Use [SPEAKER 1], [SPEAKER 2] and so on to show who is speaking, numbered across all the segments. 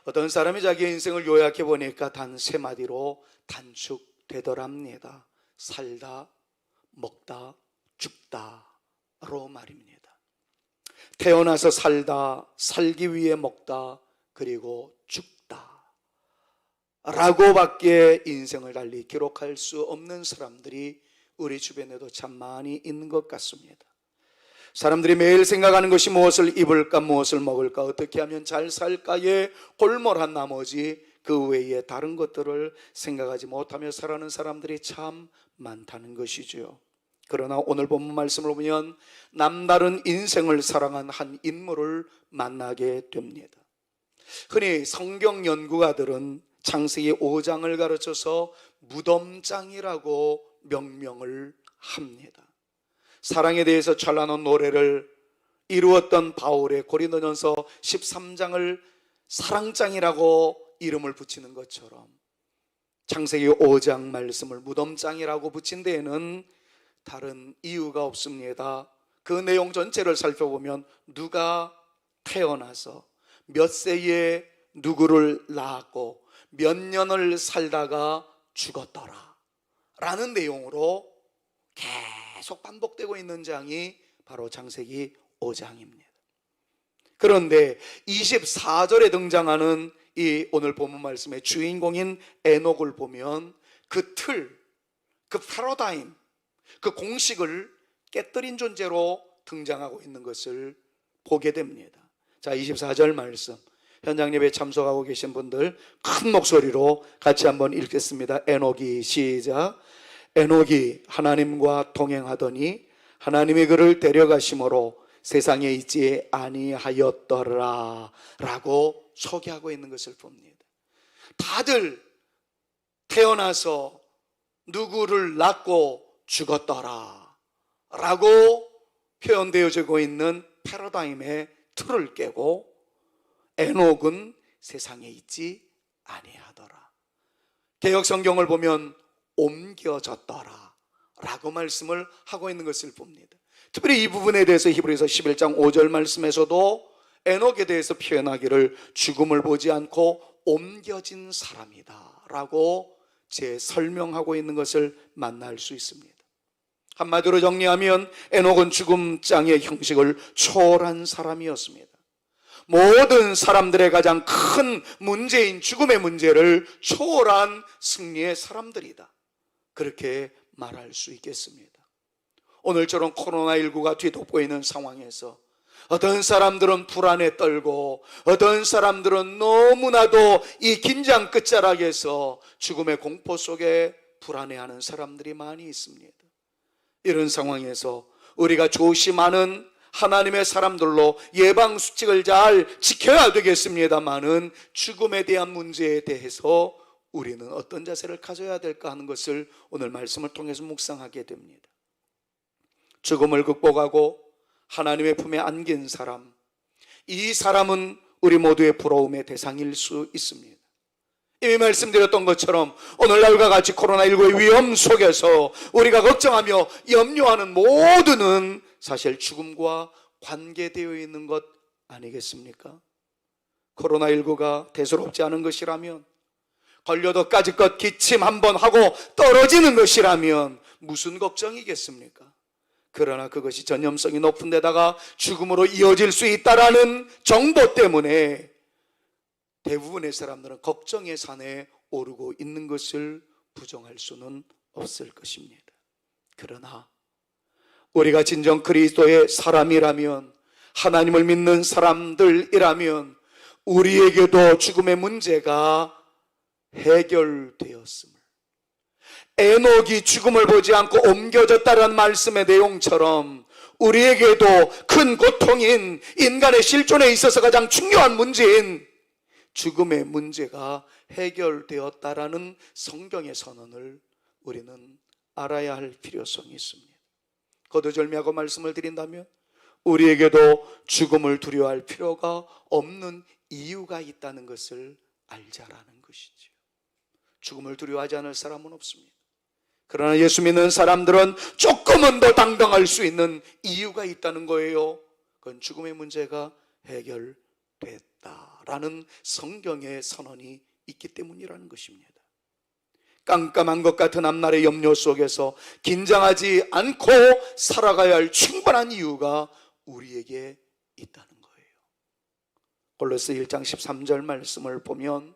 [SPEAKER 1] 어떤 사람이 자기의 인생을 요약해 보니까 단 세 마디로 단축되더랍니다. 살다, 먹다, 죽다로 말입니다. 태어나서 살다, 살기 위해 먹다, 그리고 죽다 라고밖에 인생을 달리 기록할 수 없는 사람들이 우리 주변에도 참 많이 있는 것 같습니다. 사람들이 매일 생각하는 것이 무엇을 입을까, 무엇을 먹을까, 어떻게 하면 잘 살까에 골몰한 나머지 그 외에 다른 것들을 생각하지 못하며 살아가는 사람들이 참 많다는 것이죠. 그러나 오늘 본문 말씀을 보면 남다른 인생을 살아간 한 인물을 만나게 됩니다. 흔히 성경 연구가들은 창세기 5장을 가르쳐서 무덤장이라고 명명을 합니다. 사랑에 대해서 찬란한 노래를 이루었던 바울의 고린도전서 13장을 사랑장이라고 이름을 붙이는 것처럼 창세기 5장 말씀을 무덤장이라고 붙인 데에는 다른 이유가 없습니다. 그 내용 전체를 살펴보면 누가 태어나서 몇 세에 누구를 낳았고 몇 년을 살다가 죽었더라 라는 내용으로 계속 반복되고 있는 장이 바로 창세기 5장입니다. 그런데 24절에 등장하는 이 오늘 본문 말씀의 주인공인 에녹을 보면 그 틀, 그 패러다임, 그 공식을 깨뜨린 존재로 등장하고 있는 것을 보게 됩니다. 자, 24절 말씀, 현장 예배에 참석하고 계신 분들 큰 목소리로 같이 한번 읽겠습니다. 에녹이 시작. 에녹이 하나님과 동행하더니 하나님이 그를 데려가심으로 세상에 있지 아니하였더라 라고 소개하고 있는 것을 봅니다. 다들 태어나서 누구를 낳고 죽었더라 라고 표현되어지고 있는 패러다임의 틀을 깨고 에녹은 세상에 있지 아니하더라. 개역 성경을 보면 옮겨졌더라 라고 말씀을 하고 있는 것을 봅니다. 특별히 이 부분에 대해서 히브리서 11장 5절 말씀에서도 에녹에 대해서 표현하기를 죽음을 보지 않고 옮겨진 사람이다 라고 설명하고 있는 것을 만날 수 있습니다. 한마디로 정리하면 에녹은 죽음장의 형식을 초월한 사람이었습니다. 모든 사람들의 가장 큰 문제인 죽음의 문제를 초월한 승리의 사람들이다, 그렇게 말할 수 있겠습니다. 오늘처럼 코로나19가 뒤덮고 있는 상황에서 어떤 사람들은 불안에 떨고 어떤 사람들은 너무나도 이 긴장 끝자락에서 죽음의 공포 속에 불안해하는 사람들이 많이 있습니다. 이런 상황에서 우리가 조심하는 하나님의 사람들로 예방수칙을 잘 지켜야 되겠습니다만은 죽음에 대한 문제에 대해서 우리는 어떤 자세를 가져야 될까 하는 것을 오늘 말씀을 통해서 묵상하게 됩니다. 죽음을 극복하고 하나님의 품에 안긴 사람, 이 사람은 우리 모두의 부러움의 대상일 수 있습니다. 이미 말씀드렸던 것처럼 오늘날과 같이 코로나19의 위험 속에서 우리가 걱정하며 염려하는 모두는 사실 죽음과 관계되어 있는 것 아니겠습니까? 코로나19가 대수롭지 않은 것이라면, 걸려도 까짓것 기침 한번 하고 떨어지는 것이라면 무슨 걱정이겠습니까? 그러나 그것이 전염성이 높은 데다가 죽음으로 이어질 수 있다라는 정보 때문에 대부분의 사람들은 걱정의 산에 오르고 있는 것을 부정할 수는 없을 것입니다. 그러나 우리가 진정 그리스도의 사람이라면, 하나님을 믿는 사람들이라면 우리에게도 죽음의 문제가 해결되었음을, 에녹이 죽음을 보지 않고 옮겨졌다는 말씀의 내용처럼 우리에게도 큰 고통인 인간의 실존에 있어서 가장 중요한 문제인 죽음의 문제가 해결되었다라는 성경의 선언을 우리는 알아야 할 필요성이 있습니다. 거두절미하고 말씀을 드린다면 우리에게도 죽음을 두려워할 필요가 없는 이유가 있다는 것을 알자라는 것이죠. 죽음을 두려워하지 않을 사람은 없습니다. 그러나 예수 믿는 사람들은 조금은 더 당당할 수 있는 이유가 있다는 거예요. 그건 죽음의 문제가 해결됐다는 옮겼다라는 성경의 선언이 있기 때문이라는 것입니다. 깜깜한 것 같은 앞날의 염려 속에서 긴장하지 않고 살아가야 할 충분한 이유가 우리에게 있다는 거예요. 골로새 1장 13절 말씀을 보면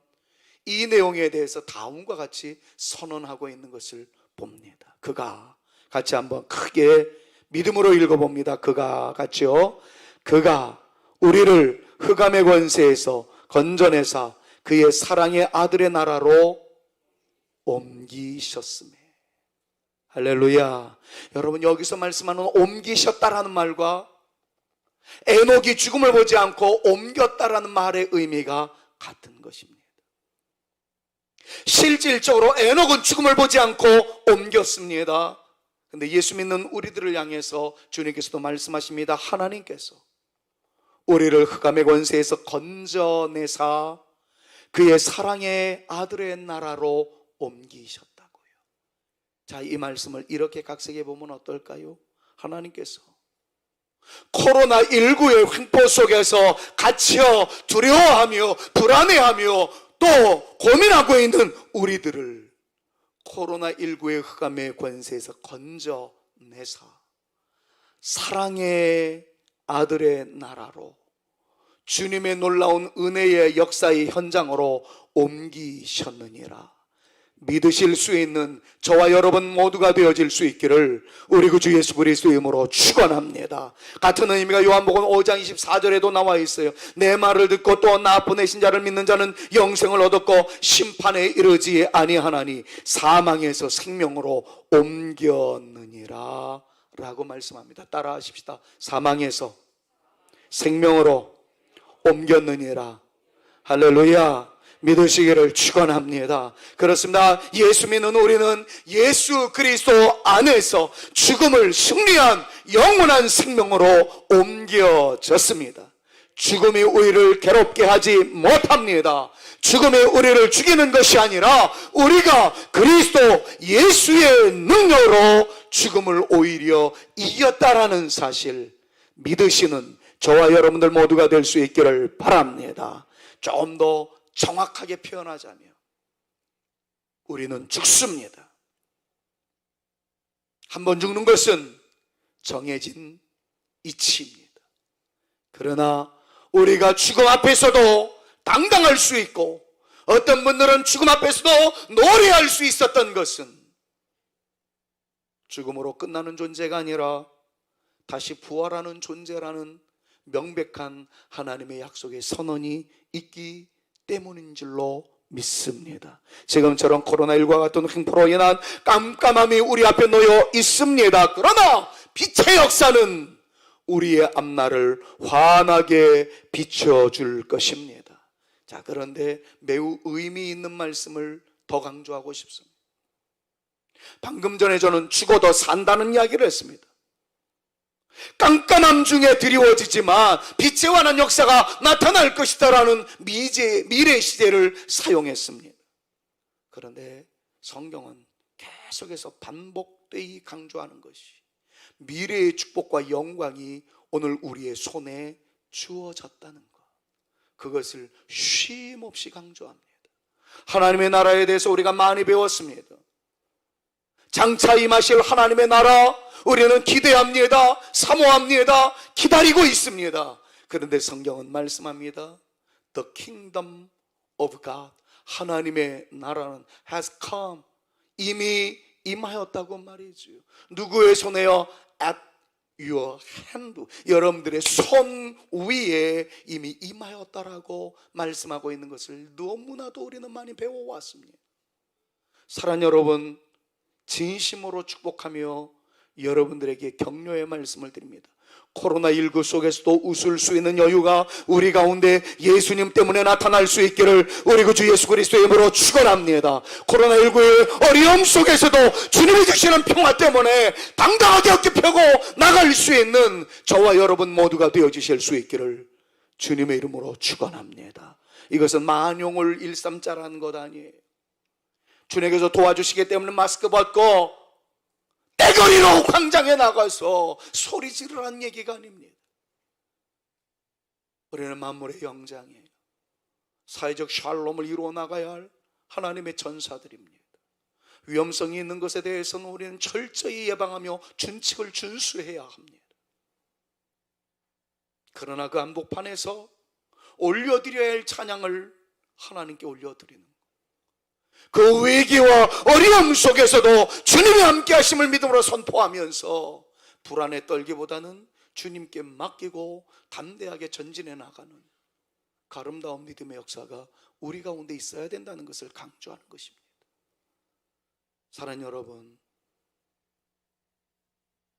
[SPEAKER 1] 이 내용에 대해서 다음과 같이 선언하고 있는 것을 봅니다. 그가, 같이 한번 크게 믿음으로 읽어봅니다. 그가, 같이요. 그가 우리를 흑암의 권세에서 건져내사 그의 사랑의 아들의 나라로 옮기셨으며. 할렐루야. 여러분, 여기서 말씀하는 옮기셨다라는 말과 에녹이 죽음을 보지 않고 옮겼다라는 말의 의미가 같은 것입니다. 실질적으로 에녹은 죽음을 보지 않고 옮겼습니다. 근데 예수 믿는 우리들을 향해서 주님께서도 말씀하십니다. 하나님께서 우리를 흑암의 권세에서 건져내사 그의 사랑의 아들의 나라로 옮기셨다고요. 자, 이 말씀을 이렇게 각색해 보면 어떨까요? 하나님께서 코로나19의 횡포 속에서 갇혀 두려워하며 불안해하며 또 고민하고 있는 우리들을 코로나19의 흑암의 권세에서 건져내사 사랑의 아들의 나라로, 주님의 놀라운 은혜의 역사의 현장으로 옮기셨느니라. 믿으실 수 있는 저와 여러분 모두가 되어질 수 있기를 우리 구 주 예수 그리스도의 이름으로 축원합니다. 같은 의미가 요한복음 5장 24절에도 나와 있어요. 내 말을 듣고 또 나 보내신 자를 믿는 자는 영생을 얻었고 심판에 이르지 아니하나니 사망에서 생명으로 옮겼느니라 라고 말씀합니다. 따라 하십시다. 사망에서 생명으로 옮겼느니라. 할렐루야. 믿으시기를 축원합니다. 그렇습니다. 예수 믿는 우리는 예수 그리스도 안에서 죽음을 승리한 영원한 생명으로 옮겨졌습니다. 죽음이 우리를 괴롭게 하지 못합니다. 죽음이 우리를 죽이는 것이 아니라 우리가 그리스도 예수의 능력으로 죽음을 오히려 이겼다라는 사실 믿으시는 저와 여러분들 모두가 될 수 있기를 바랍니다. 좀 더 정확하게 표현하자면 우리는 죽습니다. 한번 죽는 것은 정해진 이치입니다. 그러나 우리가 죽음 앞에서도 당당할 수 있고 어떤 분들은 죽음 앞에서도 노래할 수 있었던 것은 죽음으로 끝나는 존재가 아니라 다시 부활하는 존재라는 명백한 하나님의 약속의 선언이 있기 때문인 줄로 믿습니다. 지금처럼 코로나19와 같은 횡포로 인한 깜깜함이 우리 앞에 놓여 있습니다. 그러나 빛의 역사는 우리의 앞날을 환하게 비춰줄 것입니다. 자, 그런데 매우 의미 있는 말씀을 더 강조하고 싶습니다. 방금 전에 저는 죽어도 산다는 이야기를 했습니다. 깜깜함 중에 드리워지지만 빛에 관한 역사가 나타날 것이다라는 미래 시제를 사용했습니다. 그런데 성경은 계속해서 반복되이 강조하는 것이 미래의 축복과 영광이 오늘 우리의 손에 주어졌다는 것, 그것을 쉼없이 강조합니다. 하나님의 나라에 대해서 우리가 많이 배웠습니다. 장차 임하실 하나님의 나라 우리는 기대합니다. 사모합니다. 기다리고 있습니다. 그런데 성경은 말씀합니다. The kingdom of God, 하나님의 나라는 has come, 이미 임하였다고 말이죠. 누구의 손에요? At your hand, 여러분들의 손 위에 이미 임하였다라고 말씀하고 있는 것을 너무나도 우리는 많이 배워왔습니다. 사랑하는 여러분, 진심으로 축복하며 여러분들에게 격려의 말씀을 드립니다. 코로나19 속에서도 웃을 수 있는 여유가 우리 가운데 예수님 때문에 나타날 수 있기를 우리 구 주 예수 그리스도의 이름으로 축원합니다. 코로나19의 어려움 속에서도 주님이 주시는 평화 때문에 당당하게 어깨 펴고 나갈 수 있는 저와 여러분 모두가 되어주실 수 있기를 주님의 이름으로 축원합니다. 이것은 만용을 일삼자라는 것 아니에요. 주님께서 도와주시기 때문에 마스크 벗고 떼거리로 광장에 나가서 소리 지르라는 얘기가 아닙니다. 우리는 만물의 영장이에요. 사회적 샬롬을 이루어 나가야 할 하나님의 전사들입니다. 위험성이 있는 것에 대해서는 우리는 철저히 예방하며 준칙을 준수해야 합니다. 그러나 그 한복판에서 올려드려야 할 찬양을 하나님께 올려드리는, 그 위기와 어려움 속에서도 주님의 함께 하심을 믿음으로 선포하면서 불안에 떨기보다는 주님께 맡기고 담대하게 전진해 나가는 그 아름다운 믿음의 역사가 우리 가운데 있어야 된다는 것을 강조하는 것입니다. 사랑하는 여러분,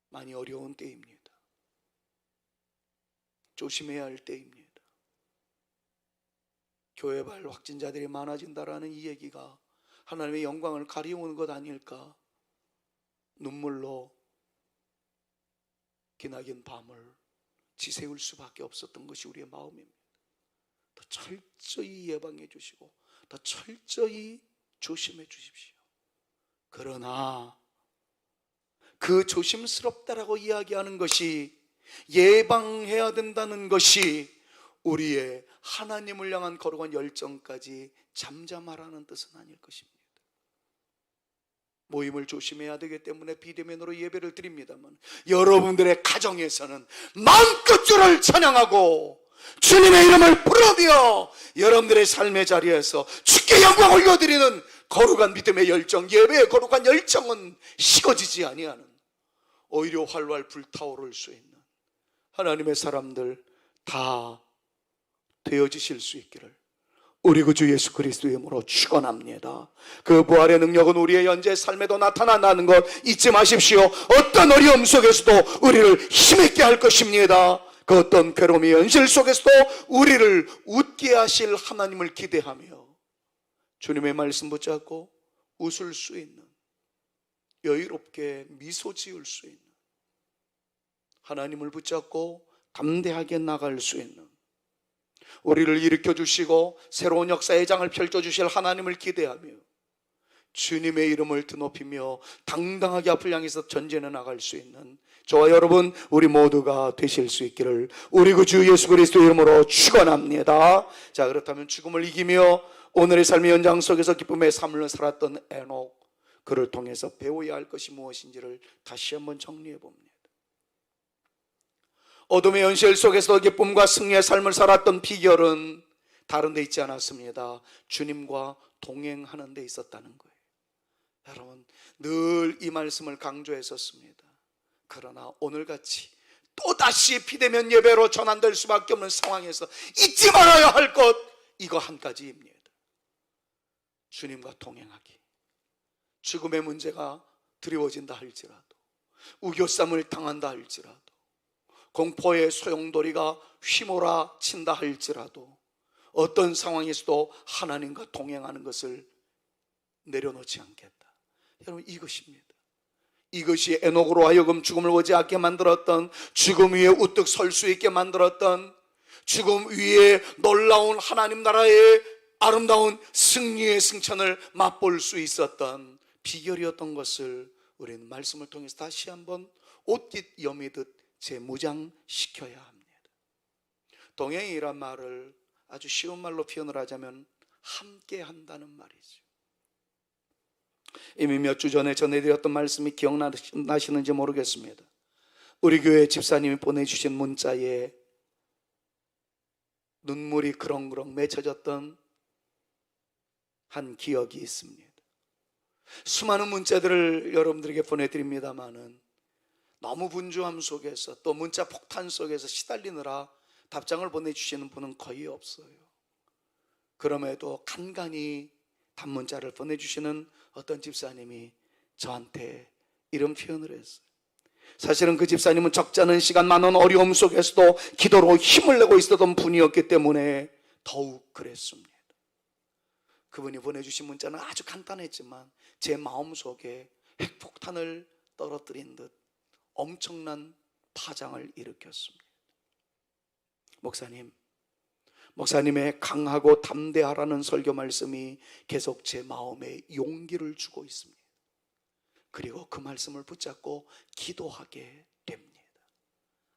[SPEAKER 1] 많이 어려운 때입니다. 조심해야 할 때입니다. 교회발 확진자들이 많아진다라는 이 얘기가 하나님의 영광을 가리우는 것 아닐까? 눈물로 기나긴 밤을 지새울 수밖에 없었던 것이 우리의 마음입니다. 더 철저히 예방해 주시고 더 철저히 조심해 주십시오. 그러나 그 조심스럽다라고 이야기하는 것이, 예방해야 된다는 것이 우리의 하나님을 향한 거룩한 열정까지 잠잠하라는 뜻은 아닐 것입니다. 모임을 조심해야 되기 때문에 비대면으로 예배를 드립니다만, 여러분들의 가정에서는 마음껏 주를 찬양하고 주님의 이름을 부르며 여러분들의 삶의 자리에서 주께 영광 올려드리는 거룩한 믿음의 열정, 예배의 거룩한 열정은 식어지지 아니하는, 오히려 활활 불타오를 수 있는 하나님의 사람들 다 되어지실 수 있기를 우리 구주 예수 그리스도의 이름으로 축원합니다. 그 부활의 능력은 우리의 현재 삶에도 나타난다는 것 잊지 마십시오. 어떤 어려움 속에서도 우리를 힘있게 할 것입니다. 그 어떤 괴로움의 현실 속에서도 우리를 웃게 하실 하나님을 기대하며 주님의 말씀 붙잡고 웃을 수 있는, 여유롭게 미소 지을 수 있는, 하나님을 붙잡고 담대하게 나갈 수 있는, 우리를 일으켜 주시고 새로운 역사의 장을 펼쳐 주실 하나님을 기대하며 주님의 이름을 드높이며 당당하게 앞을 향해서 전진해 나갈 수 있는 저와 여러분, 우리 모두가 되실 수 있기를 우리 구주 예수 그리스도의 이름으로 축원합니다. 자, 그렇다면 죽음을 이기며 오늘의 삶의 현장 속에서 기쁨의 삶을 살았던 에녹, 그를 통해서 배워야 할 것이 무엇인지를 다시 한번 정리해 봅니다. 어둠의 현실 속에서 기쁨과 승리의 삶을 살았던 비결은 다른 데 있지 않았습니다. 주님과 동행하는 데 있었다는 거예요. 여러분, 늘 이 말씀을 강조했었습니다. 그러나 오늘같이 또다시 비대면 예배로 전환될 수밖에 없는 상황에서 잊지 말아야 할 것, 이거 한 가지입니다. 주님과 동행하기. 죽음의 문제가 두려워진다 할지라도, 우겨쌈을 당한다 할지라도, 공포의 소용돌이가 휘몰아친다 할지라도, 어떤 상황에서도 하나님과 동행하는 것을 내려놓지 않겠다. 여러분, 이것입니다. 이것이 에녹으로 하여금 죽음을 오지 않게 만들었던, 죽음 위에 우뚝 설 수 있게 만들었던, 죽음 위에 놀라운 하나님 나라의 아름다운 승리의 승천을 맛볼 수 있었던 비결이었던 것을 우리는 말씀을 통해서 다시 한번 옷깃 여미듯 재무장시켜야 합니다. 동행이란 말을 아주 쉬운 말로 표현을 하자면 함께 한다는 말이죠. 이미 몇 주 전에 전해드렸던 말씀이 기억나시는지 모르겠습니다. 우리 교회 집사님이 보내주신 문자에 눈물이 그렁그렁 맺혀졌던 한 기억이 있습니다. 수많은 문자들을 여러분들에게 보내드립니다마는 너무 분주함 속에서, 또 문자 폭탄 속에서 시달리느라 답장을 보내주시는 분은 거의 없어요. 그럼에도 간간히 단문자를 보내주시는 어떤 집사님이 저한테 이런 표현을 했어요. 사실은 그 집사님은 적지 않은 시간, 많은 어려움 속에서도 기도로 힘을 내고 있었던 분이었기 때문에 더욱 그랬습니다. 그분이 보내주신 문자는 아주 간단했지만 제 마음속에 핵폭탄을 떨어뜨린 듯 엄청난 파장을 일으켰습니다. 목사님의 강하고 담대하라는 설교 말씀이 계속 제 마음에 용기를 주고 있습니다. 그리고 그 말씀을 붙잡고 기도하게 됩니다.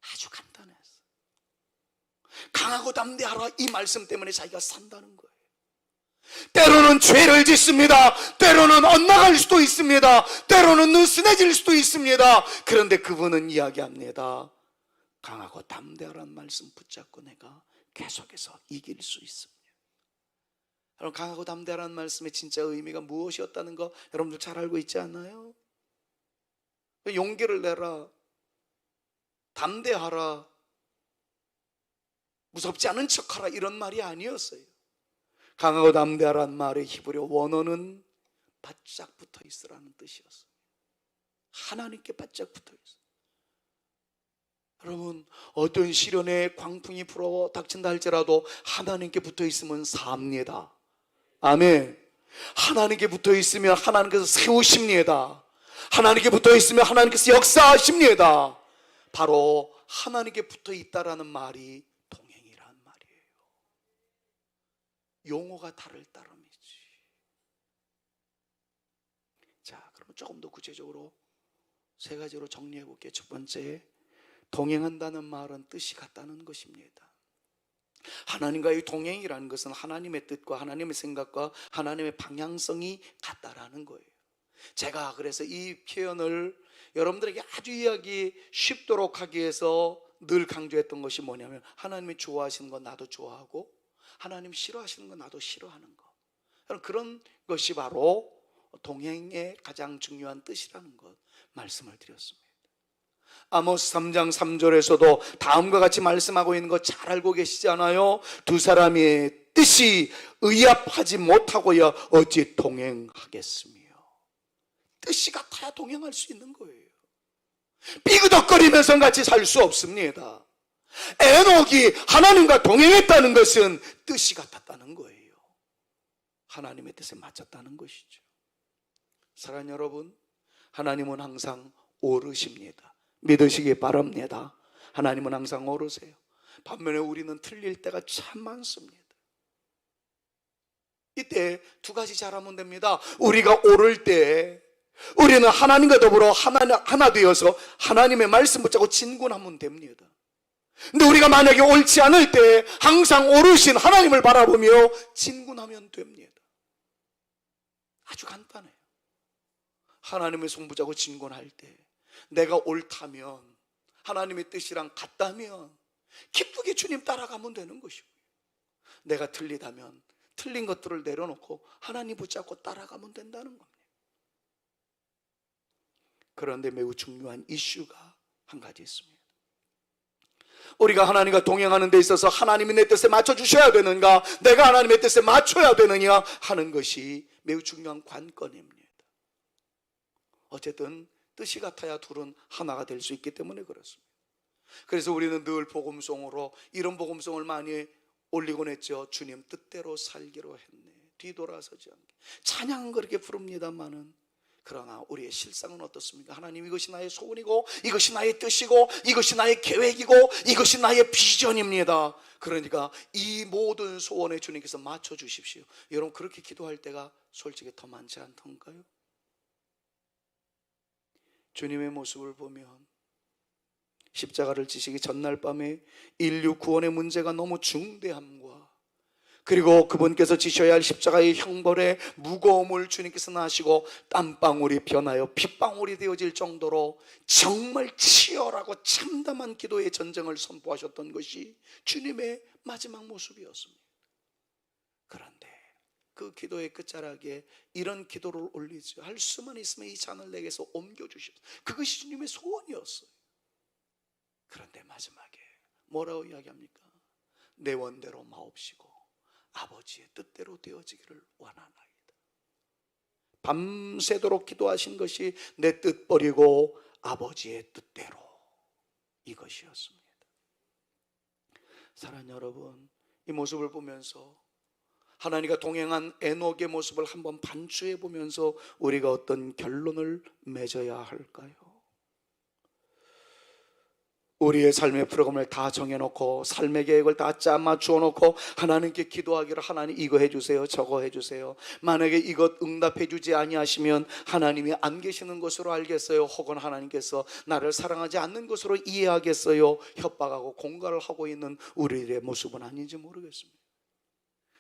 [SPEAKER 1] 아주 간단했어요. 강하고 담대하라, 이 말씀 때문에 자기가 산다는 거예요. 때로는 죄를 짓습니다. 때로는 엇나갈 수도 있습니다. 때로는 느슨해질 수도 있습니다. 그런데 그분은 이야기합니다. 강하고 담대하라는 말씀 붙잡고 내가 계속해서 이길 수 있습니다. 여러분, 강하고 담대하라는 말씀의 진짜 의미가 무엇이었다는 거 여러분들 잘 알고 있지 않나요? 용기를 내라, 담대하라, 무섭지 않은 척하라, 이런 말이 아니었어요. 강하고 담대하라는 말의 히브리어 원어는 바짝 붙어 있으라는 뜻이었어요. 하나님께 바짝 붙어 있어요. 여러분, 어떤 시련에 광풍이 불어 닥친다 할지라도 하나님께 붙어 있으면 삽니다. 아멘. 하나님께 붙어 있으면 하나님께서 세우십니다. 하나님께 붙어 있으면 하나님께서 역사하십니다. 바로 하나님께 붙어 있다라는 말이 동행이란 말이에요. 용어가 다를 따름이지. 자, 그러면 조금 더 구체적으로 세 가지로 정리해 볼게요. 첫 번째, 동행한다는 말은 뜻이 같다는 것입니다. 하나님과의 동행이라는 것은 하나님의 뜻과 하나님의 생각과 하나님의 방향성이 같다라는 거예요. 제가 그래서 이 표현을 여러분들에게 아주 이해하기 쉽도록 하기 위해서 늘 강조했던 것이 뭐냐면, 하나님이 좋아하시는 건 나도 좋아하고 하나님 싫어하시는 건 나도 싫어하는 것, 그런 것이 바로 동행의 가장 중요한 뜻이라는 것 말씀을 드렸습니다. 아모스 3장 3절에서도 다음과 같이 말씀하고 있는 거 잘 알고 계시잖아요. 두 사람의 뜻이 의합하지 못하고야 어찌 동행하겠으며. 뜻이 같아야 동행할 수 있는 거예요. 삐그덕거리면서 같이 살 수 없습니다. 에녹이 하나님과 동행했다는 것은 뜻이 같았다는 거예요. 하나님의 뜻에 맞췄다는 것이죠. 사랑하는 여러분, 하나님은 항상 옳으십니다. 믿으시기 바랍니다. 하나님은 항상 옳으세요. 반면에 우리는 틀릴 때가 참 많습니다. 이때 두 가지 잘하면 됩니다. 우리가 옳을 때 우리는 하나님과 더불어 하나 되어서 하나님의 말씀 붙잡고 진군하면 됩니다. 근데 우리가 만약에 옳지 않을 때 항상 옳으신 하나님을 바라보며 진군하면 됩니다. 아주 간단해요. 하나님의 손 붙잡고 진군할 때 내가 옳다면, 하나님의 뜻이랑 같다면 기쁘게 주님 따라가면 되는 것이고요. 내가 틀리다면 틀린 것들을 내려놓고 하나님 붙잡고 따라가면 된다는 겁니다. 그런데 매우 중요한 이슈가 한 가지 있습니다. 우리가 하나님과 동행하는 데 있어서 하나님이 내 뜻에 맞춰주셔야 되는가, 내가 하나님의 뜻에 맞춰야 되느냐 하는 것이 매우 중요한 관건입니다. 어쨌든 뜻이 같아야 둘은 하나가 될 수 있기 때문에 그렇습니다. 그래서 우리는 늘 복음송으로 이런 복음송을 많이 올리곤 했죠. 주님 뜻대로 살기로 했네, 뒤돌아서지 않게. 찬양은 그렇게 부릅니다마는, 그러나 우리의 실상은 어떻습니까? 하나님, 이것이 나의 소원이고 이것이 나의 뜻이고 이것이 나의 계획이고 이것이 나의 비전입니다. 그러니까 이 모든 소원에 주님께서 맞춰주십시오. 여러분, 그렇게 기도할 때가 솔직히 더 많지 않던가요? 주님의 모습을 보면 십자가를 지시기 전날 밤에 인류 구원의 문제가 너무 중대함과, 그리고 그분께서 지셔야 할 십자가의 형벌의 무거움을 주님께서 아시고 땀방울이 변하여 핏방울이 되어질 정도로 정말 치열하고 참담한 기도의 전쟁을 선포하셨던 것이 주님의 마지막 모습이었습니다. 그런데 그 기도의 끝자락에 이런 기도를 올리지, 할 수만 있으면 이 잔을 내게서 옮겨주십시오. 그것이 주님의 소원이었어요. 그런데 마지막에 뭐라고 이야기합니까? 내 원대로 마옵시고 아버지의 뜻대로 되어지기를 원하나이다. 밤새도록 기도하신 것이 내 뜻 버리고 아버지의 뜻대로, 이것이었습니다. 사랑하는 여러분, 이 모습을 보면서 하나님과 동행한 에녹의 모습을 한번 반추해 보면서 우리가 어떤 결론을 맺어야 할까요? 우리의 삶의 프로그램을 다 정해놓고 삶의 계획을 다 짜맞추어 놓고 하나님께 기도하기를, 하나님 이거 해주세요, 저거 해주세요. 만약에 이것 응답해 주지 아니하시면 하나님이 안 계시는 것으로 알겠어요, 혹은 하나님께서 나를 사랑하지 않는 것으로 이해하겠어요. 협박하고 공갈을 하고 있는 우리의 모습은 아닌지 모르겠습니다.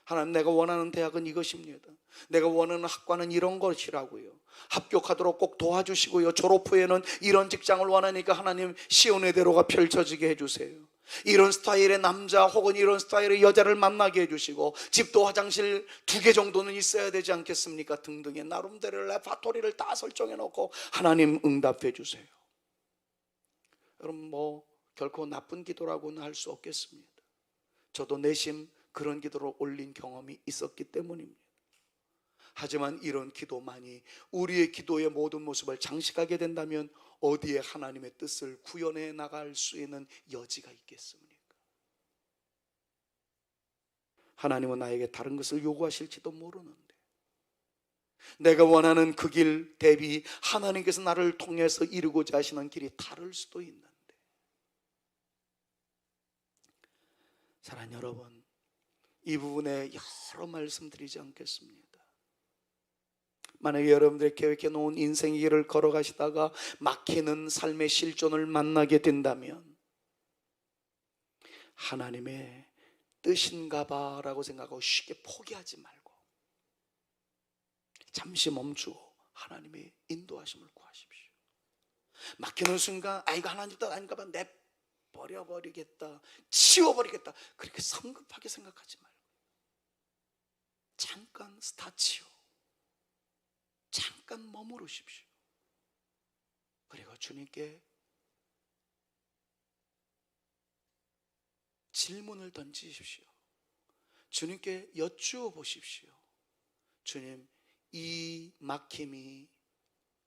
[SPEAKER 1] 하나님, 내가 원하는 대학은 이것입니다. 내가 원하는 학과는 이런 것이라고요. 합격하도록 꼭 도와주시고요. 졸업 후에는 이런 직장을 원하니까 하나님 시온의 대로가 펼쳐지게 해주세요. 이런 스타일의 남자 혹은 이런 스타일의 여자를 만나게 해주시고, 집도 화장실 2개 정도는 있어야 되지 않겠습니까? 등등의 나름대로 레파토리를 다 설정해 놓고 하나님 응답해 주세요. 여러분, 결코 나쁜 기도라고는 할 수 없겠습니다. 저도 내심 그런 기도를 올린 경험이 있었기 때문입니다. 하지만 이런 기도만이 우리의 기도의 모든 모습을 장식하게 된다면 어디에 하나님의 뜻을 구현해 나갈 수 있는 여지가 있겠습니까? 하나님은 나에게 다른 것을 요구하실지도 모르는데, 내가 원하는 그 길 대비 하나님께서 나를 통해서 이루고자 하시는 길이 다를 수도 있는데, 사랑하는 여러분, 이 부분에 여러 말씀드리지 않겠습니다. 만약에 여러분들이 계획해 놓은 인생의 길을 걸어가시다가 막히는 삶의 실존을 만나게 된다면 하나님의 뜻인가 봐 라고 생각하고 쉽게 포기하지 말고 잠시 멈추고 하나님의 인도하심을 구하십시오. 막히는 순간 이거 하나님 뜻 아닌가 봐, 내버려버리겠다, 치워버리겠다, 그렇게 성급하게 생각하지 말고 잠깐 스타치오, 잠깐 머무르십시오. 그리고 주님께 질문을 던지십시오. 주님께 여쭈어 보십시오. 주님, 이 막힘이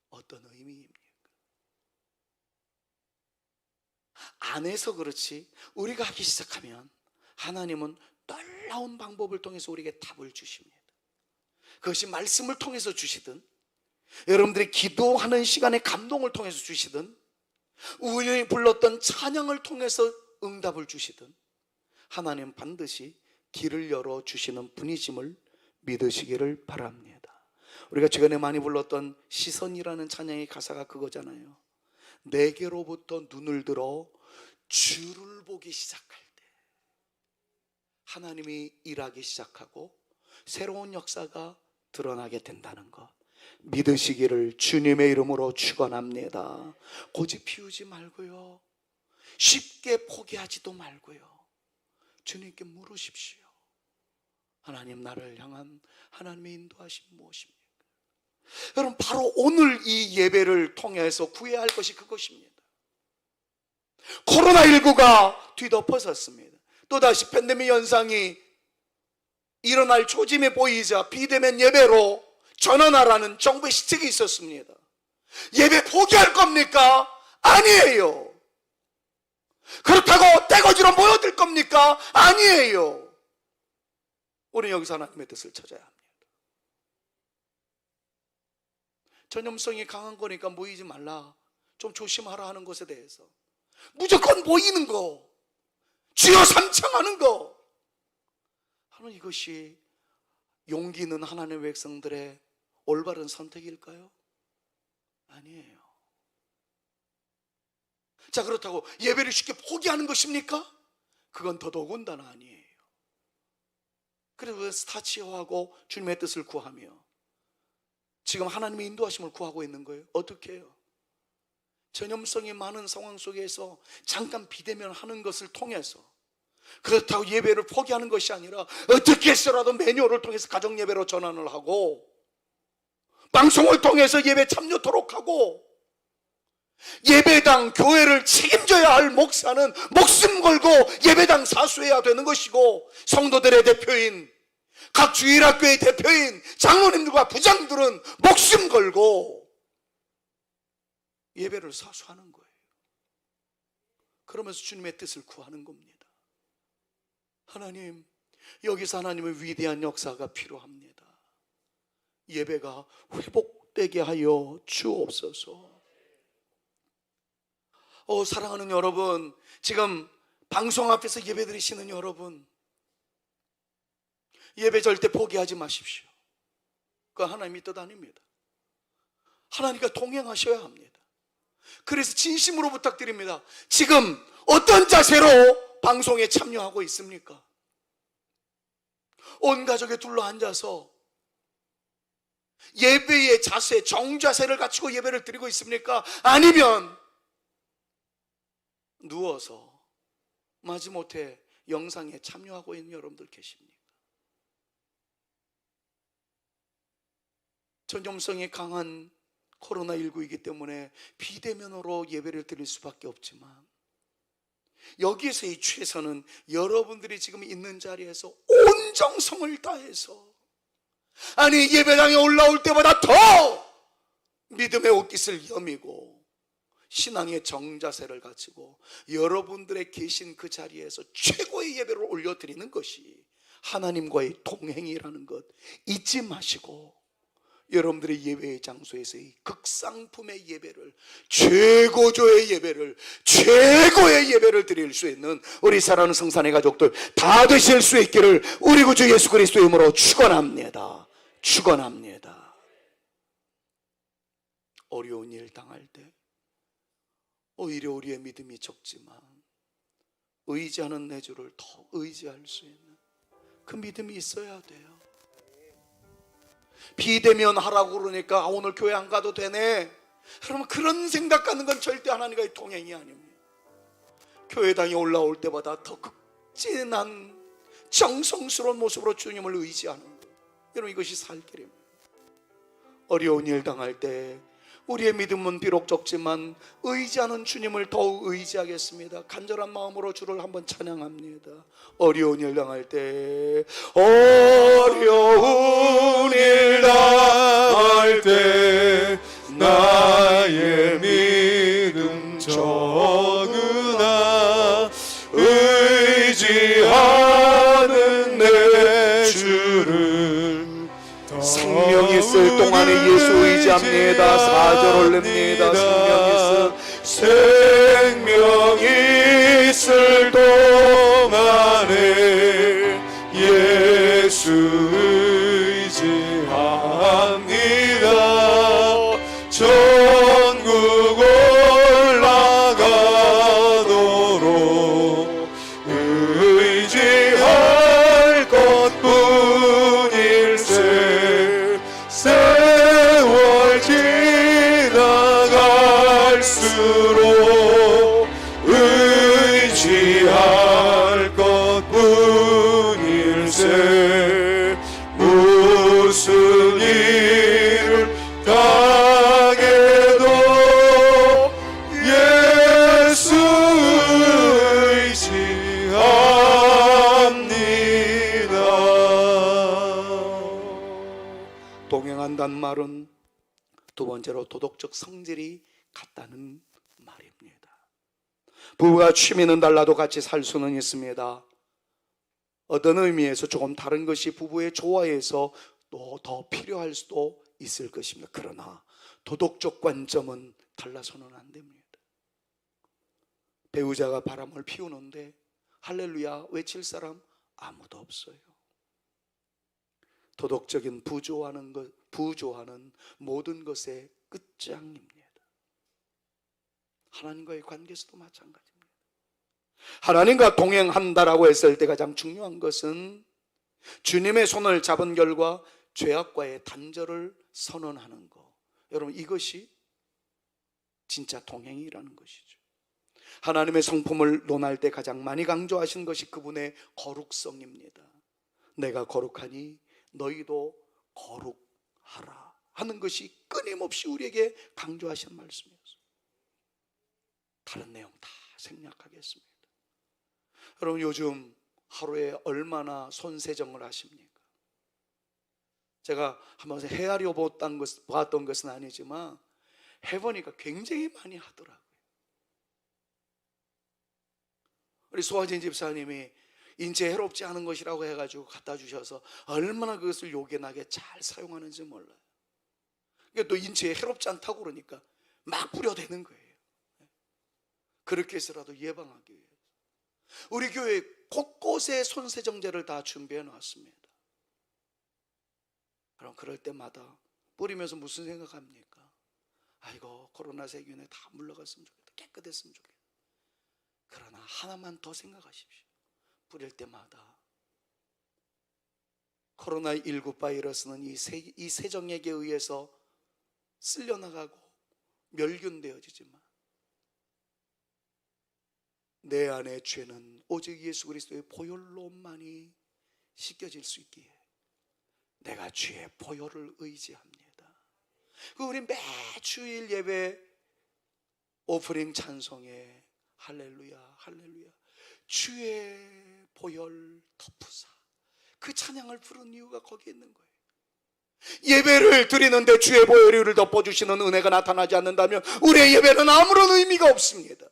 [SPEAKER 1] 어떤 의미입니까? 안에서 그렇지 우리가 하기 시작하면 하나님은 놀라운 방법을 통해서 우리에게 답을 주십니다. 그것이 말씀을 통해서 주시든, 여러분들이 기도하는 시간에 감동을 통해서 주시든, 우연히 불렀던 찬양을 통해서 응답을 주시든, 하나님 반드시 길을 열어주시는 분이심을 믿으시기를 바랍니다. 우리가 최근에 많이 불렀던 시선이라는 찬양의 가사가 그거잖아요. 내게로부터 눈을 들어 주를 보기 시작할 때 하나님이 일하기 시작하고 새로운 역사가 드러나게 된다는 것 믿으시기를 주님의 이름으로 축원합니다. 고집 피우지 말고요, 쉽게 포기하지도 말고요, 주님께 물으십시오. 하나님, 나를 향한 하나님의 인도하심 무엇입니까? 여러분, 바로 오늘 이 예배를 통해서 구해야 할 것이 그것입니다. 코로나19가 뒤덮어섰습니다. 또다시 팬데믹 현상이 일어날 초짐이 보이자 비대면 예배로 전환하라는 정부의 시책이 있었습니다. 예배 포기할 겁니까? 아니에요. 그렇다고 떼거지로 모여들 겁니까? 아니에요. 우리는 여기서 하나님의 뜻을 찾아야 합니다. 전염성이 강한 거니까 모이지 말라, 좀 조심하라 하는 것에 대해서 무조건 모이는 거, 주여 삼창하는 거 하는 이것이 용기 있는 하나님의 백성들의 올바른 선택일까요? 아니에요. 자, 그렇다고 예배를 쉽게 포기하는 것입니까? 그건 더더군다나 아니에요. 그래서 스타치오하고 주님의 뜻을 구하며 지금 하나님의 인도하심을 구하고 있는 거예요. 어떻게 해요? 전염성이 많은 상황 속에서 잠깐 비대면 하는 것을 통해서, 그렇다고 예배를 포기하는 것이 아니라 어떻게 해서라도 매뉴얼을 통해서 가정 예배로 전환을 하고, 방송을 통해서 예배 참여토록 하고, 예배당 교회를 책임져야 할 목사는 목숨 걸고 예배당 사수해야 되는 것이고, 성도들의 대표인 각 주일학교의 대표인 장로님들과 부장들은 목숨 걸고 예배를 사수하는 거예요. 그러면서 주님의 뜻을 구하는 겁니다. 하나님, 여기서 하나님의 위대한 역사가 필요합니다. 예배가 회복되게 하여 주옵소서. 사랑하는 여러분, 지금 방송 앞에서 예배 드리시는 여러분, 예배 절대 포기하지 마십시오. 그건 하나님의 뜻 아닙니다. 하나님과 동행하셔야 합니다. 그래서 진심으로 부탁드립니다. 지금 어떤 자세로 방송에 참여하고 있습니까? 온 가족이 둘러앉아서 예배의 자세, 정자세를 갖추고 예배를 드리고 있습니까? 아니면 누워서 마지못해 영상에 참여하고 있는 여러분들 계십니까? 전염성이 강한 코로나19이기 때문에 비대면으로 예배를 드릴 수밖에 없지만, 여기에서의 최선은 여러분들이 지금 있는 자리에서 온 정성을 다해서, 아니 예배당에 올라올 때보다 더 믿음의 옷깃을 여미고 신앙의 정자세를 갖추고 여러분들의 계신 그 자리에서 최고의 예배를 올려드리는 것이 하나님과의 동행이라는 것 잊지 마시고, 여러분들의 예배의 장소에서의 극상품의 예배를, 최고조의 예배를, 최고의 예배를 드릴 수 있는 우리 사랑하는 성산의 가족들 다 되실 수 있기를 우리 구주 예수 그리스도의 이름으로 축원합니다. 축원합니다. 어려운 일 당할 때 오히려 우리의 믿음이 적지만 의지하는 내 주를 더 의지할 수 있는 그 믿음이 있어야 돼요. 비대면 하라고 그러니까 오늘 교회 안 가도 되네, 그러면 그런 생각 갖는 건 절대 하나님과의 동행이 아닙니다. 교회당에 올라올 때보다 더 극진한 정성스러운 모습으로 주님을 의지하는 것, 여러분 이것이 살 길입니다. 어려운 일 당할 때 우리의 믿음은 비록 적지만 의지하는 주님을 더욱 의지하겠습니다. 간절한 마음으로 주를 한번 찬양합니다. 어려운 일 당할 때, 어려운 일 당할 때 나의 믿음 적으나 의지하는 내 주를 생명 있을 동안에 예수 의지합니다. 4절 올립니다. 생명 있을 동안에 예수 의지합니다. 전국 올라가도록 의지할 것뿐일세. 세월 지나갈수록 의지할 것뿐일세. 무슨 일을 당해도 예수 의지합니다. 동행한다는 말은 두 번째로 도덕적 성질이 같다는 말입니다. 부부가 취미는 달라도 같이 살 수는 있습니다. 어떤 의미에서 조금 다른 것이 부부의 조화에서 또 더 필요할 수도 있을 것입니다. 그러나 도덕적 관점은 달라서는 안 됩니다. 배우자가 바람을 피우는데 할렐루야 외칠 사람 아무도 없어요. 도덕적인 부조하는 모든 것의 끝장입니다. 하나님과의 관계에서도 마찬가지입니다. 하나님과 동행한다라고 했을 때 가장 중요한 것은 주님의 손을 잡은 결과 죄악과의 단절을 선언하는 것. 여러분 이것이 진짜 동행이라는 것이죠. 하나님의 성품을 논할 때 가장 많이 강조하신 것이 그분의 거룩성입니다. 내가 거룩하니 너희도 거룩하라 하는 것이 끊임없이 우리에게 강조하신 말씀이었어요. 다른 내용 다 생략하겠습니다. 여러분 요즘 하루에 얼마나 손세정을 하십니까? 제가 한번 헤아려 봤던 것은 아니지만 해보니까 굉장히 많이 하더라고요. 우리 소화진 집사님이 인체 해롭지 않은 것이라고 해가지고 갖다 주셔서 얼마나 그것을 요긴하게 잘 사용하는지 몰라요. 그러니까 또 인체에 해롭지 않다고 그러니까 막 뿌려대는 거예요. 그렇게 해서라도 예방하기 위해서 우리 교회 곳곳에 손세정제를 다 준비해 놨습니다. 그럼 그럴 때마다 뿌리면서 무슨 생각합니까? 아이고 코로나 세균에 다 물러갔으면 좋겠다, 깨끗했으면 좋겠다. 그러나 하나만 더 생각하십시오. 뿌릴 때마다 코로나19 바이러스는 이 세정액에 의해서 쓸려나가고 멸균되어지지만 내 안의 죄는 오직 예수 그리스도의 보혈로만이 씻겨질 수 있기에 내가 주의 보혈을 의지합니다. 우리 매주일 예배 오프닝 찬송에 할렐루야 할렐루야 주의 보혈 덮으사, 그 찬양을 부른 이유가 거기에 있는 거예요. 예배를 드리는데 주의 보혈이 우리를 덮어주시는 은혜가 나타나지 않는다면 우리의 예배는 아무런 의미가 없습니다.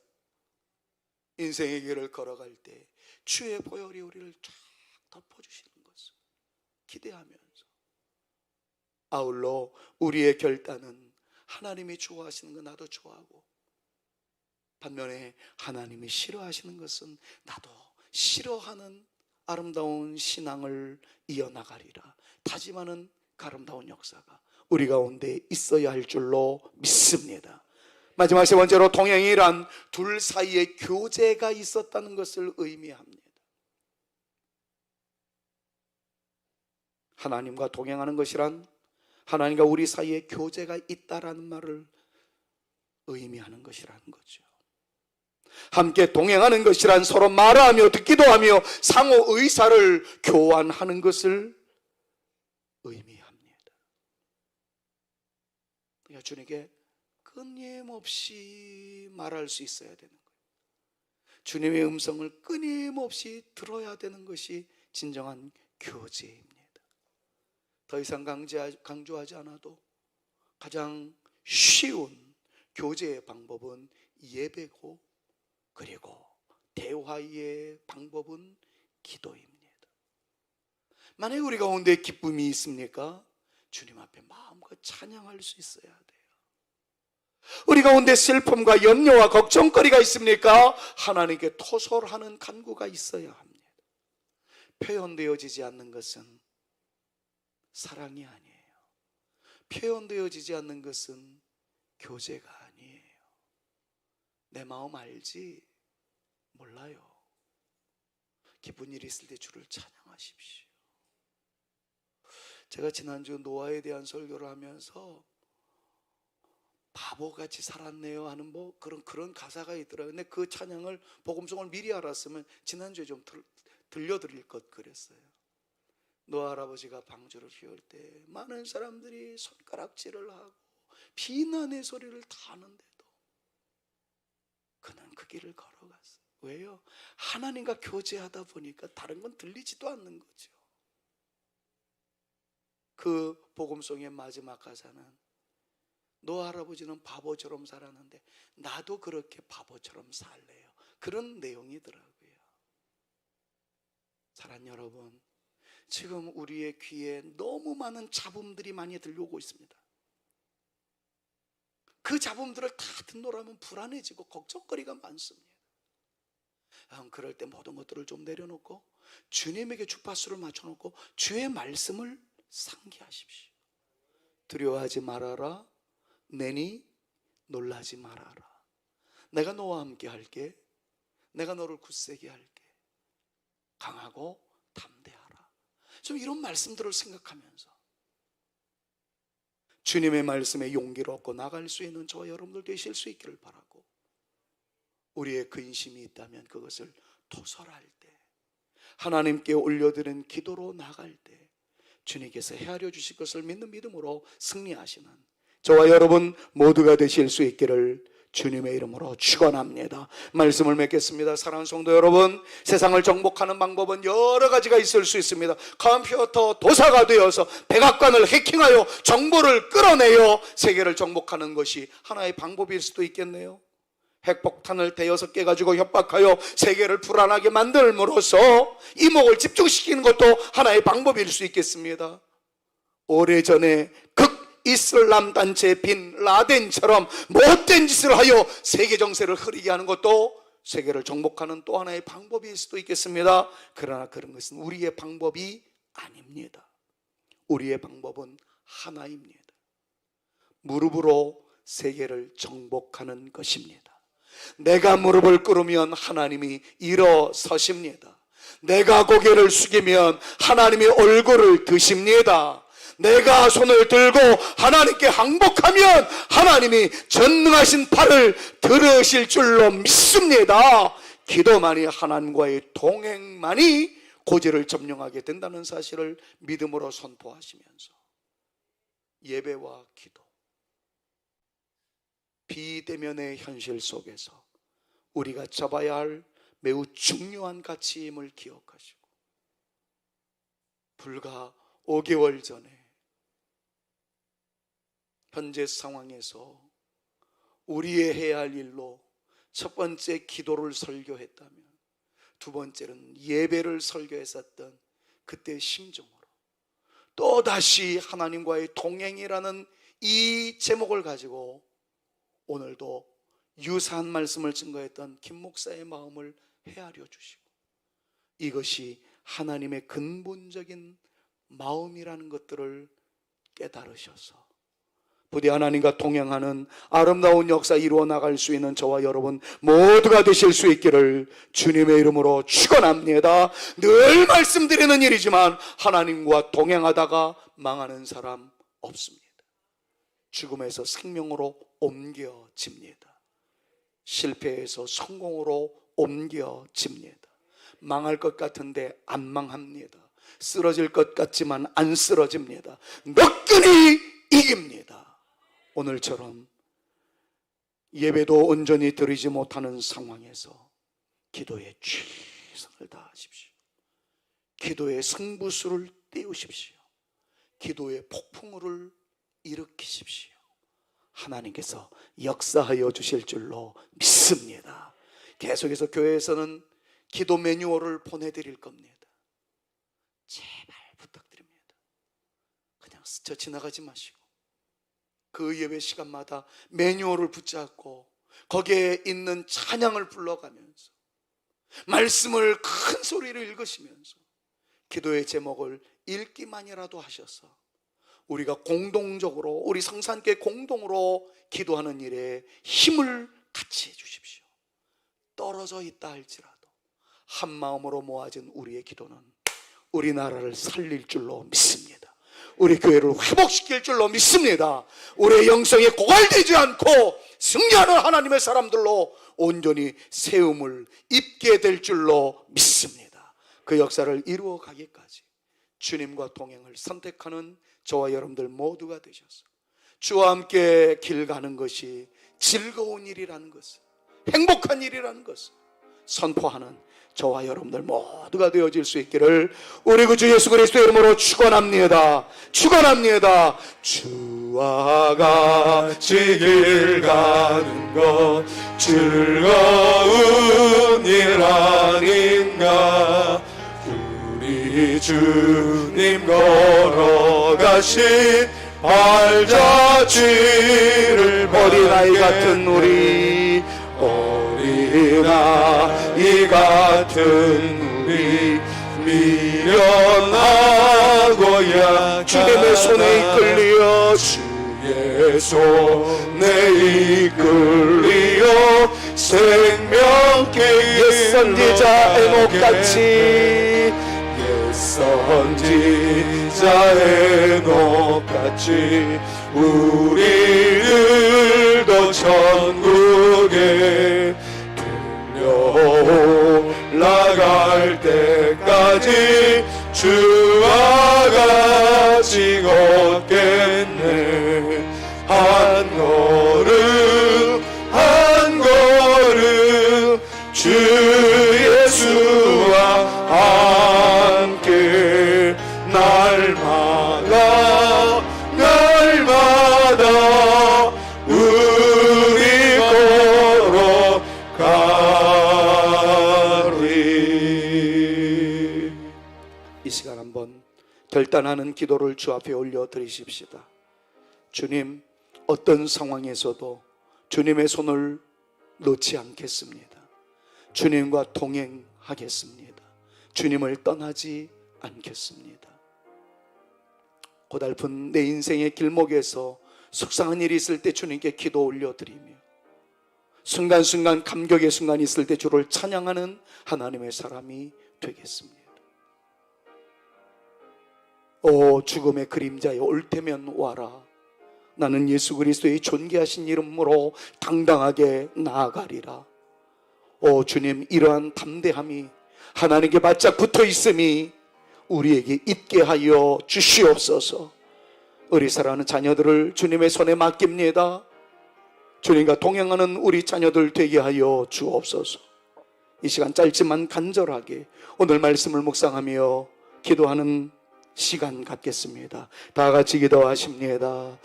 [SPEAKER 1] 인생의 길을 걸어갈 때 주의 보혈이 우리를 쫙 덮어주시는 것을 기대하면서, 아울러 우리의 결단은 하나님이 좋아하시는 거 나도 좋아하고, 반면에 하나님이 싫어하시는 것은 나도 싫어하는 아름다운 신앙을 이어나가리라 다짐하는 아름다운 역사가 우리 가운데 있어야 할 줄로 믿습니다. 마지막 세 번째로, 동행이란 둘 사이에 교제가 있었다는 것을 의미합니다. 하나님과 동행하는 것이란 하나님과 우리 사이에 교제가 있다라는 말을 의미하는 것이라는 거죠. 함께 동행하는 것이란 서로 말하며 듣기도 하며 상호 의사를 교환하는 것을 의미합니다. 그러니까 주님께 끊임없이 말할 수 있어야 되는 거예요. 주님의 음성을 끊임없이 들어야 되는 것이 진정한 교제입니다. 더 이상 강조하지 않아도 가장 쉬운 교제의 방법은 예배고, 그리고 대화의 방법은 기도입니다. 만약에 우리 가운데 기쁨이 있습니까? 주님 앞에 마음껏 찬양할 수 있어야 돼요. 우리 가운데 슬픔과 염려와 걱정거리가 있습니까? 하나님께 토설하는 간구가 있어야 합니다. 표현되어지지 않는 것은 사랑이 아니에요. 표현되어지지 않는 것은 교제가 아니에요. 내 마음 알지? 몰라요. 기쁜 일이 있을 때 주를 찬양하십시오. 제가 지난주 노아에 대한 설교를 하면서 바보같이 살았네요 하는 그런 가사가 있더라고요. 근데 그 찬양을, 복음송을 미리 알았으면 지난주에 좀 들려드릴 것 그랬어요. 노아 할아버지가 방주를 피울 때 많은 사람들이 손가락질을 하고 비난의 소리를 다 하는데도 그는 그 길을 걸어갔어요. 왜요? 하나님과 교제하다 보니까 다른 건 들리지도 않는 거죠. 그 복음송의 마지막 가사는 노아 할아버지는 바보처럼 살았는데 나도 그렇게 바보처럼 살래요, 그런 내용이더라고요. 사랑하는 여러분, 지금 우리의 귀에 너무 많은 잡음들이 많이 들려오고 있습니다. 그 잡음들을 다 듣노라면 불안해지고 걱정거리가 많습니다. 그럴 때 모든 것들을 좀 내려놓고 주님에게 주파수를 맞춰놓고 주의 말씀을 상기하십시오. 두려워하지 말아라, 내니 놀라지 말아라. 내가 너와 함께 할게. 내가 너를 굳세게 할게. 강하고 담대하라. 좀 이런 말씀들을 생각하면서 주님의 말씀에 용기를 얻고 나갈 수 있는 저와 여러분들 되실 수 있기를 바라고, 우리의 근심이 있다면 그것을 토설할 때, 하나님께 올려드린 기도로 나갈 때 주님께서 헤아려 주실 것을 믿는 믿음으로 승리하시는 저와 여러분 모두가 되실 수 있기를 주님의 이름으로 축원합니다. 말씀을 맺겠습니다. 사랑하는 성도 여러분, 세상을 정복하는 방법은 여러 가지가 있을 수 있습니다. 컴퓨터 도사가 되어서 백악관을 해킹하여 정보를 끌어내어 세계를 정복하는 것이 하나의 방법일 수도 있겠네요. 핵폭탄을 대여섯 개 가지고 협박하여 세계를 불안하게 만들므로써 이목을 집중시키는 것도 하나의 방법일 수 있겠습니다. 오래전에 이슬람 단체 빈 라덴처럼 못된 짓을 하여 세계 정세를 흐리게 하는 것도 세계를 정복하는 또 하나의 방법일 수도 있겠습니다. 그러나 그런 것은 우리의 방법이 아닙니다. 우리의 방법은 하나입니다. 무릎으로 세계를 정복하는 것입니다. 내가 무릎을 꿇으면 하나님이 일어서십니다. 내가 고개를 숙이면 하나님이 얼굴을 드십니다. 내가 손을 들고 하나님께 항복하면 하나님이 전능하신 팔을 들으실 줄로 믿습니다. 기도만이 하나님과의 동행만이 고지를 점령하게 된다는 사실을 믿음으로 선포하시면서 예배와 기도, 비대면의 현실 속에서 우리가 잡아야 할 매우 중요한 가치임을 기억하시고, 불과 5개월 전에 현재 상황에서 우리의 해야 할 일로 첫 번째 기도를 설교했다면, 두 번째는 예배를 설교했었던 그때의 심정으로 또다시 하나님과의 동행이라는 이 제목을 가지고 오늘도 유사한 말씀을 증거했던 김 목사의 마음을 헤아려 주시고, 이것이 하나님의 근본적인 마음이라는 것들을 깨달으셔서 부디 하나님과 동행하는 아름다운 역사 이루어 나갈 수 있는 저와 여러분 모두가 되실 수 있기를 주님의 이름으로 축원합니다. 늘 말씀드리는 일이지만 하나님과 동행하다가 망하는 사람 없습니다. 죽음에서 생명으로 옮겨집니다. 실패에서 성공으로 옮겨집니다. 망할 것 같은데 안 망합니다. 쓰러질 것 같지만 안 쓰러집니다. 너끈히 이깁니다. 오늘처럼 예배도 온전히 드리지 못하는 상황에서 기도에 최선을 다하십시오. 기도의 승부수를 띄우십시오. 기도의 폭풍우를 일으키십시오. 하나님께서 역사하여 주실 줄로 믿습니다. 계속해서 교회에서는 기도 매뉴얼을 보내드릴 겁니다. 제발 부탁드립니다. 그냥 스쳐 지나가지 마시고 그 예배 시간마다 매뉴얼을 붙잡고 거기에 있는 찬양을 불러가면서 말씀을 큰 소리로 읽으시면서 기도의 제목을 읽기만이라도 하셔서 우리가 공동적으로, 우리 성산교회 공동으로 기도하는 일에 힘을 같이 해주십시오. 떨어져 있다 할지라도 한 마음으로 모아진 우리의 기도는 우리나라를 살릴 줄로 믿습니다. 우리 교회를 회복시킬 줄로 믿습니다. 우리의 영성이 고갈되지 않고 승리하는 하나님의 사람들로 온전히 세움을 입게 될 줄로 믿습니다. 그 역사를 이루어 가기까지 주님과 동행을 선택하는 저와 여러분들 모두가 되셔서 주와 함께 길 가는 것이 즐거운 일이라는 것을, 행복한 일이라는 것을 선포하는 저와 여러분들 모두가 되어질 수 있기를 우리 구 주 예수 그리스도의 이름으로 축원합니다. 축원합니다. 주와 같이 길 가는 것 즐거운 일 아닌가. 우리 주님 걸어가신 발자취를 어린아이 같은 우리, 어린아이 같은 우리 미련하고 약한 주님의 손에 이끌려, 주의 손에 이끌려 생명길 옛 선지자 에녹같이, 옛 선지자 에녹같이 우리들도 천국에 올라갈 때까지 주와 같이 걷겠네. 한 걸음 한 걸음 주 예수와 함께 날마다 우리 걸어가리. 이 시간 한번 결단하는 기도를 주 앞에 올려드리십시다. 주님, 어떤 상황에서도 주님의 손을 놓지 않겠습니다. 주님과 동행하겠습니다. 주님을 떠나지 않겠습니다. 고달픈 내 인생의 길목에서 속상한 일이 있을 때 주님께 기도 올려드리며, 순간순간 감격의 순간이 있을 때 주를 찬양하는 하나님의 사람이 되겠습니다. 오 죽음의 그림자여 올 테면 와라. 나는 예수 그리스도의 존귀하신 이름으로 당당하게 나아가리라. 오 주님, 이러한 담대함이 하나님께 바짝 붙어 있음이 우리에게 있게 하여 주시옵소서. 우리 사랑하는 자녀들을 주님의 손에 맡깁니다. 주님과 동행하는 우리 자녀들 되게 하여 주옵소서. 이 시간 짧지만 간절하게 오늘 말씀을 묵상하며 기도하는 시간 갖겠습니다. 다 같이 기도하십니다.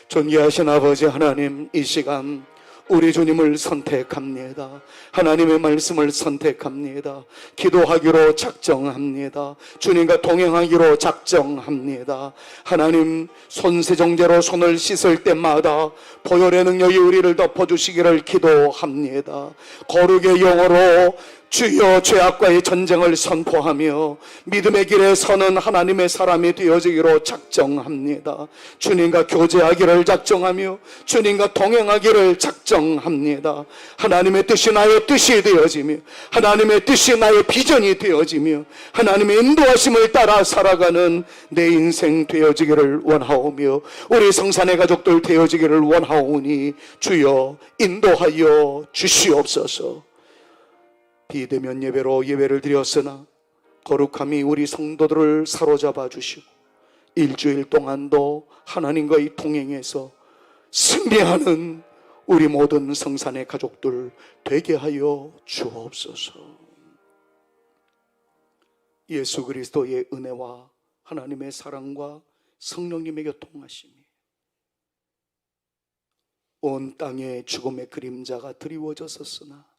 [SPEAKER 1] 존귀하신 아버지 하나님, 이 시간 우리 주님을 선택합니다. 하나님의 말씀을 선택합니다. 기도하기로 작정합니다. 주님과 동행하기로 작정합니다. 하나님, 손세정제로 손을 씻을 때마다 보혈의 능력이 우리를 덮어주시기를 기도합니다. 거룩의 영으로 주여 죄악과의 전쟁을 선포하며 믿음의 길에 서는 하나님의 사람이 되어지기로 작정합니다. 주님과 교제하기를 작정하며 주님과 동행하기를 작정합니다. 하나님의 뜻이 나의 뜻이 되어지며 하나님의 뜻이 나의 비전이 되어지며 하나님의 인도하심을 따라 살아가는 내 인생 되어지기를 원하오며 우리 성산의 가족들 되어지기를 원하오니 주여 인도하여 주시옵소서. 비대면 예배로 예배를 드렸으나 거룩함이 우리 성도들을 사로잡아 주시고 일주일 동안도 하나님과의 동행에서 승리하는 우리 모든 성산의 가족들 되게 하여 주옵소서. 예수 그리스도의 은혜와 하나님의 사랑과 성령님의 교통하심이 온 땅에 죽음의 그림자가 드리워졌었으나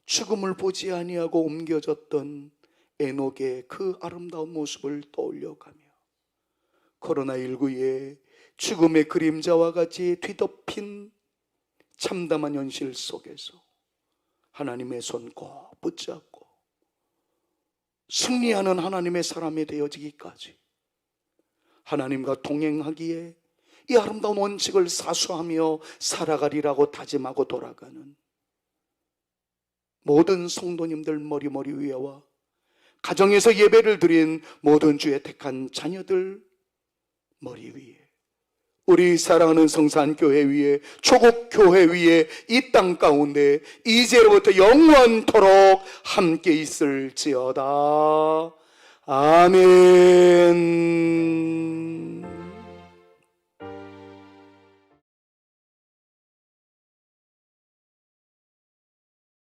[SPEAKER 1] 죽음을 보지 아니하고 옮겨졌던 에녹의 그 아름다운 모습을 떠올려가며 코로나19의 죽음의 그림자와 같이 뒤덮인 참담한 현실 속에서 하나님의 손 꼭 붙잡고 승리하는 하나님의 사람이 되어지기까지 하나님과 동행하기에 이 아름다운 원칙을 사수하며 살아가리라고 다짐하고 돌아가는 모든 성도님들 머리 위에와 가정에서 예배를 드린 모든 주의 택한 자녀들 머리 위에 우리 사랑하는 성산교회 위에 조국교회 위에 이 땅 가운데 이제로부터 영원토록 함께 있을지어다. 아멘.